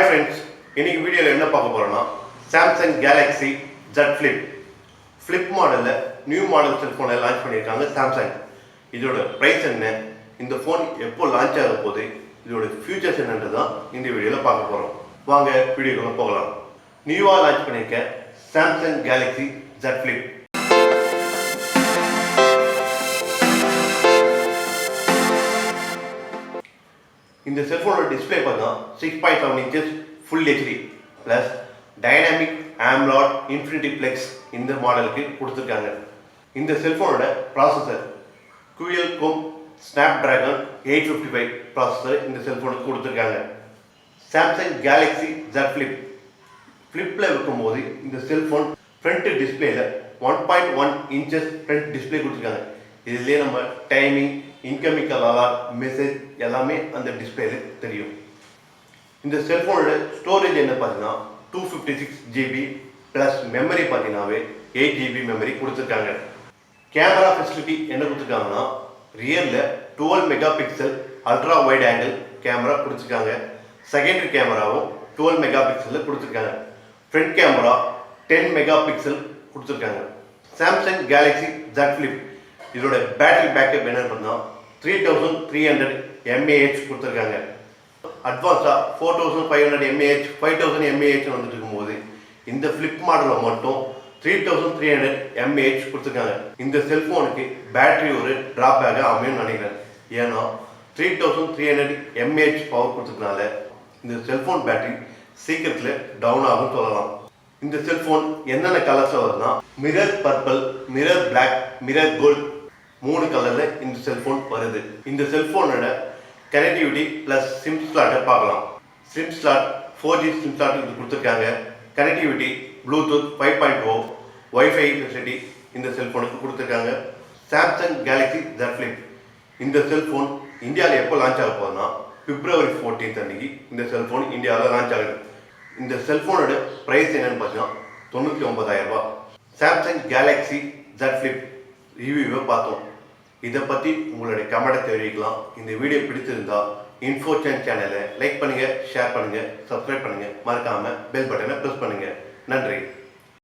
Hi friends, இன்னைக்கு வீடியோல என்ன பார்க்க போறோம்னா Samsung Galaxy Z Flip Flip மாடல்ல நியூ மாடல் செல்போனை லான்ச் பண்ணிருக்காங்க Samsung. இதோட பிரைஸ் என்ன, இந்த ஃபோன் எப்போ லான்ச் ஆக போகுது, இதோட ஃபியூச்சர்ஸ் என்னன்றதான் இந்த வீடியோல பார்க்க போறோம். வாங்க வீடியோக்குள்ள போகலாம். நியூவா லான்ச் பண்ணிருக்க Samsung Galaxy Z Flip. இந்த செல்போனோட டிஸ்பிளே பார்த்தா 6.7 inches Full HD plus Dynamic AMOLED Infinity Flex இந்த மாடலுக்கு கொடுத்துருக்காங்க. இந்த செல்போனோட ப்ராசஸர் Qualcomm Snapdragon 855 ப்ராசஸர் இந்த செல்போனுக்கு கொடுத்துருக்காங்க. Samsung Galaxy Z Flip ஃப்ளிப்ல வைக்கும்போது இந்த செல்போன் ஃப்ரண்ட் டிஸ்பிளேல 1.1 inches ஃப்ரண்ட் டிஸ்பிளே கொடுத்துருக்காங்க. இதுலேயே நம்ம டைமிங், இன்கமிங் அலாரம், மெசேஜ் எல்லாமே அந்த டிஸ்பிளேல தெரியும். இந்த செல்போனோட ஸ்டோரேஜ் என்ன பார்த்தீங்கன்னா 256 GB ப்ளஸ் மெமரி பார்த்தீங்கன்னாவே 8 GB மெமரி கொடுத்துருக்காங்க. கேமரா ஃபெசிலிட்டி என்ன கொடுத்துருக்காங்கன்னா ரியரில் 12 mega pixel ultra wide angle camera கொடுத்துருக்காங்க. செகண்டரி கேமராவும் 12 மெகா பிக்சலில் கொடுத்துருக்காங்க. ஃப்ரண்ட் கேமரா 10 மெகா பிக்சல் கொடுத்துருக்காங்க. சாம்சங் கேலக்ஸி Z Flip இதோட பேட்டரி பேக்கப் என்ன பண்ணா 3300 mAh கொடுத்துருக்காங்க. அட்வான்ஸாக 4500 mAh 5000 mAh வந்துட்டு இருக்கும்போது இந்த ஃப்ளிப் மாடலில் மட்டும் 3300 mAh கொடுத்துருக்காங்க. இந்த செல்ஃபோனுக்கு பேட்டரி ஒரு ட்ராபேக்காக அமையும்னு நினைக்கிறேன். ஏன்னா 3300 mAh பவர் கொடுத்துருக்கனால இந்த செல்ஃபோன் பேட்டரி சீக்கிரத்தில் டவுன் ஆகும் சொல்லலாம். இந்த செல்ஃபோன் என்னென்ன கலர்ஸில் வருதுன்னா mirror purple, mirror black, mirror gold 3 கலரில் இந்த செல்ஃபோன் வருது. இந்த செல்ஃபோனோட கனெக்டிவிட்டி ப்ளஸ் சிம் ஸ்லாட்டை பார்க்கலாம். Sim slot 4G sim slot இது கொடுத்துருக்காங்க. கனெக்டிவிட்டி ப்ளூடூத் 5.0 வைஃபை ஃபெசிலிட்டி இந்த செல்ஃபோனுக்கு கொடுத்துருக்காங்க. சாம்சங் கேலக்ஸி Z Flip இந்த செல்ஃபோன் இந்தியாவில் எப்போ லான்ச் ஆக போகுதுன்னா February 14th அன்னைக்கு இந்த செல்ஃபோன் இந்தியாவில் லான்ச் ஆகுது. இந்த செல்ஃபோனோட ப்ரைஸ் என்னன்னு பார்த்தீங்கன்னா 99,000 ரூபாய். சாம்சங் கேலக்ஸி Z Flip ரிவ்யூவை பார்த்தோம். இதை பற்றி உங்களுடைய கமெண்ட்டை தெரிவிக்கலாம். இந்த வீடியோ பிடிச்சிருந்தா இன்ஃபோ சேனலை லைக் பண்ணுங்கள், ஷேர் பண்ணுங்கள், சப்ஸ்கிரைப் பண்ணுங்கள், மறக்காமல் பெல் பட்டனை ப்ரெஸ் பண்ணுங்கள். நன்றி.